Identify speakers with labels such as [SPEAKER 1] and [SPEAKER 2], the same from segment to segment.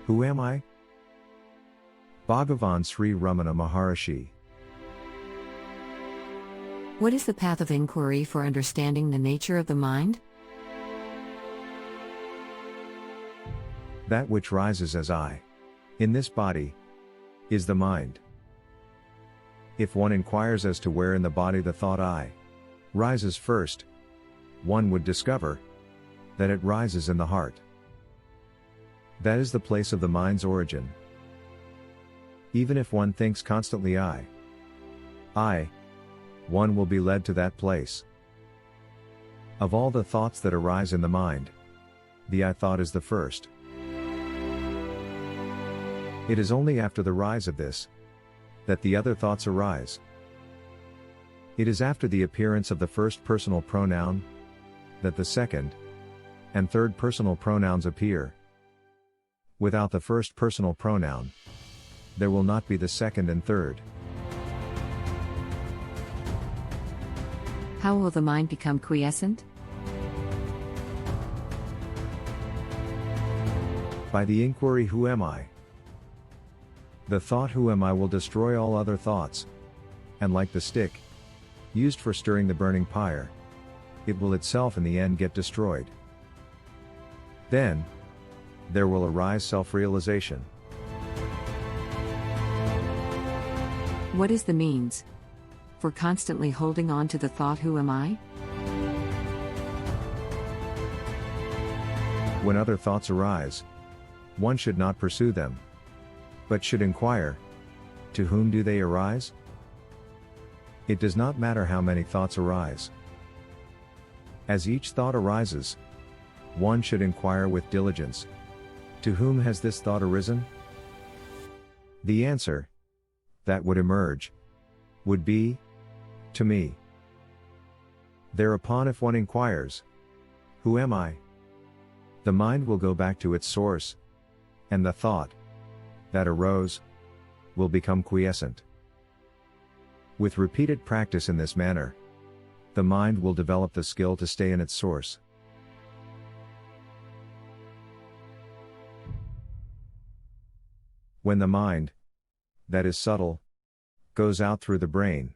[SPEAKER 1] Who am I? Bhagavan Sri Ramana Maharshi.
[SPEAKER 2] What is the path of inquiry for understanding the nature of the mind?
[SPEAKER 1] That which rises as I, in this body, is the mind. If one inquires as to where in the body the thought I rises first, one would discover that it rises in the heart. That is the place of the mind's origin. Even if one thinks constantly I, one will be led to that place. Of all the thoughts that arise in the mind, the I thought is the first. It is only after the rise of this that the other thoughts arise. It is after the appearance of the first personal pronoun that the second and third personal pronouns appear. Without the first personal pronoun, there will not be the second and third.
[SPEAKER 2] How will the mind become quiescent?
[SPEAKER 1] By the inquiry, who am I? The thought who am I will destroy all other thoughts, and like the stick used for stirring the burning pyre, it will itself in the end get destroyed. Then, there will arise self-realization.
[SPEAKER 2] What is the means for constantly holding on to the thought who am I?
[SPEAKER 1] When other thoughts arise, one should not pursue them, but should inquire, to whom do they arise? It does not matter how many thoughts arise. As each thought arises, one should inquire with diligence, to whom has this thought arisen? The answer that would emerge would be, to me. Thereupon if one inquires, who am I? The mind will go back to its source, and the thought that arose will become quiescent. With repeated practice in this manner, the mind will develop the skill to stay in its source. When the mind, that is subtle, goes out through the brain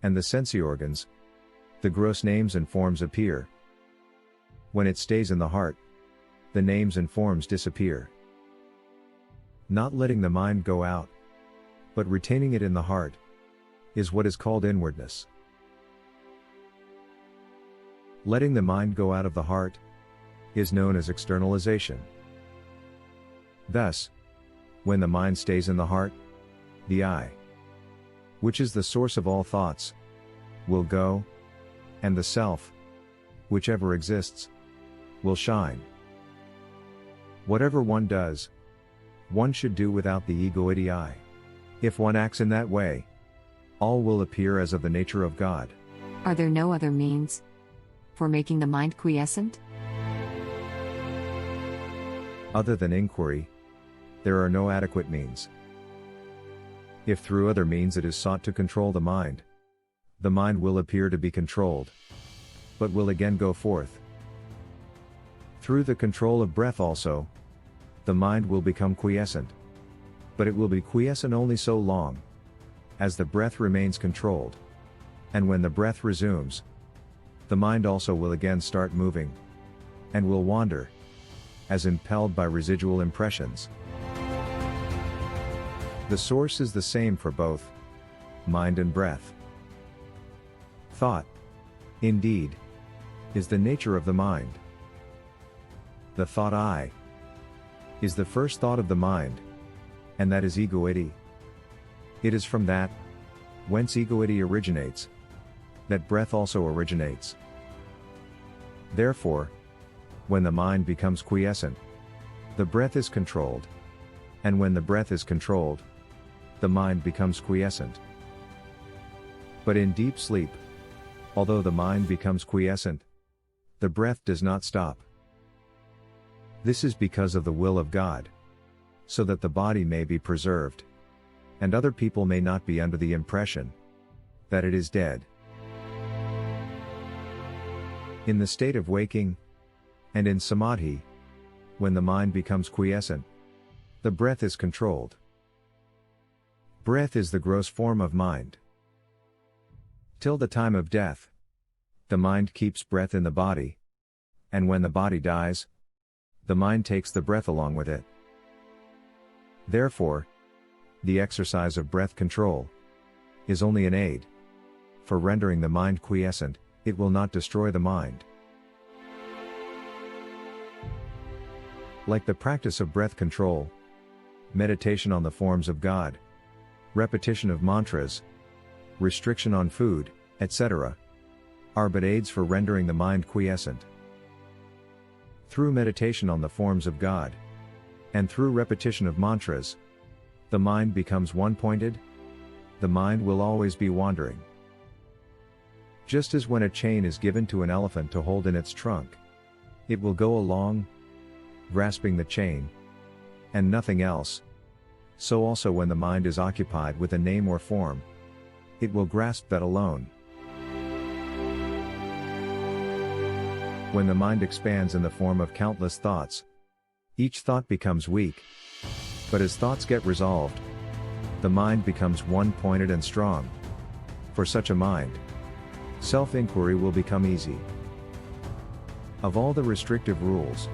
[SPEAKER 1] and the sensory organs, the gross names and forms appear. When it stays in the heart, the names and forms disappear. Not letting the mind go out, but retaining it in the heart, is what is called inwardness. Letting the mind go out of the heart is known as externalization. Thus, when the mind stays in the heart, the I, which is the source of all thoughts, will go, and the self, whichever exists, will shine. Whatever one does, one should do without the egoity I. If one acts in that way, all will appear as of the nature of God.
[SPEAKER 2] Are there no other means for making the mind quiescent?
[SPEAKER 1] Other than inquiry, there are no adequate means. If through other means it is sought to control the mind will appear to be controlled, but will again go forth. Through the control of breath also, the mind will become quiescent. But it will be quiescent only so long as the breath remains controlled. And when the breath resumes, the mind also will again start moving, and will wander, as impelled by residual impressions. The source is the same for both mind and breath. Thought, indeed, is the nature of the mind. The thought I is the first thought of the mind, and that is egoity. It is from that whence egoity originates that breath also originates. Therefore, when the mind becomes quiescent, the breath is controlled, and when the breath is controlled, the mind becomes quiescent. But in deep sleep, although the mind becomes quiescent, the breath does not stop. This is because of the will of God, so that the body may be preserved, and other people may not be under the impression that it is dead. In the state of waking, and in samadhi, when the mind becomes quiescent, The breath is controlled. Breath is the gross form of mind. Till the time of death, the mind keeps breath in the body, and when the body dies, the mind takes the breath along with it. Therefore, the exercise of breath control is only an aid for rendering the mind quiescent. It will not destroy the mind. Like the practice of breath control, meditation on the forms of God, repetition of mantras, restriction on food, etc., are but aids for rendering the mind quiescent. Through meditation on the forms of God, and through repetition of mantras, the mind becomes one-pointed. The mind will always be wandering. Just as when a chain is given to an elephant to hold in its trunk, it will go along, grasping the chain, and nothing else, so also when the mind is occupied with a name or form, it will grasp that alone. When the mind expands in the form of countless thoughts, each thought becomes weak. But as thoughts get resolved, the mind becomes one-pointed and strong. For such a mind, self-inquiry will become easy. Of all the restrictive rules,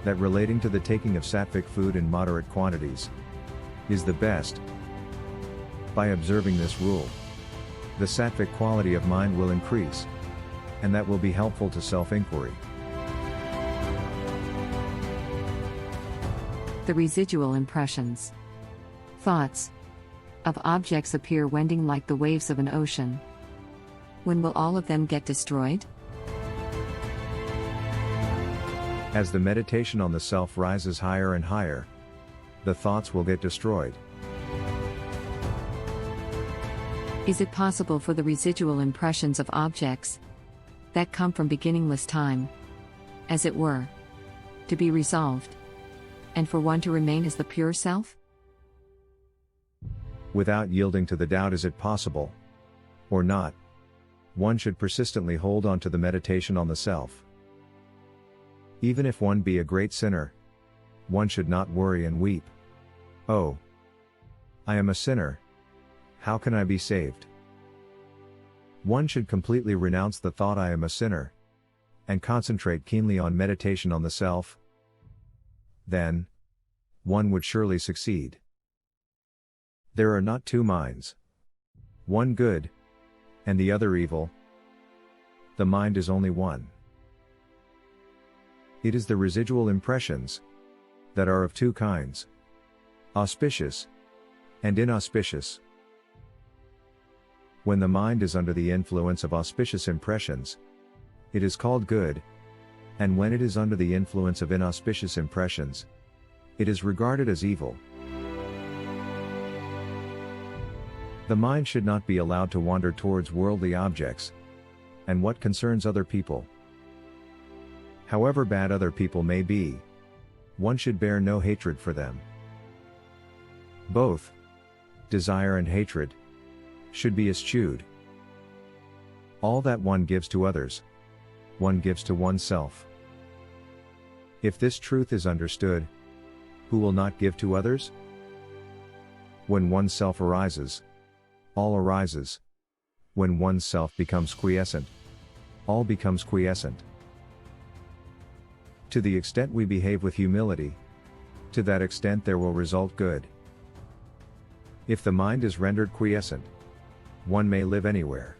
[SPEAKER 1] that relating to the taking of sattvic food in moderate quantities is the best. By observing this rule, the sattvic quality of mind will increase, and that will be helpful to self-inquiry.
[SPEAKER 2] The residual impressions. Thoughts of objects appear wending like the waves of an ocean. When will all of them get destroyed?
[SPEAKER 1] As the meditation on the self rises higher and higher, the thoughts will get destroyed.
[SPEAKER 2] Is it possible for the residual impressions of objects that come from beginningless time, as it were, to be resolved, and for one to remain as the pure self?
[SPEAKER 1] Without yielding to the doubt, is it possible, or not? One should persistently hold on to the meditation on the self. Even if one be a great sinner, one should not worry and weep. Oh, I am a sinner. How can I be saved? One should completely renounce the thought I am a sinner, and concentrate keenly on meditation on the self. Then, one would surely succeed. There are not two minds, one good, and the other evil. The mind is only one. It is the residual impressions that are of two kinds, auspicious and inauspicious. When the mind is under the influence of auspicious impressions, it is called good, and when it is under the influence of inauspicious impressions, it is regarded as evil. The mind should not be allowed to wander towards worldly objects and what concerns other people. However bad other people may be, one should bear no hatred for them. Both desire and hatred should be eschewed. All that one gives to others, one gives to oneself. If this truth is understood, who will not give to others? When oneself arises, all arises. When oneself becomes quiescent, all becomes quiescent. To the extent we behave with humility, to that extent there will result good. If the mind is rendered quiescent, one may live anywhere.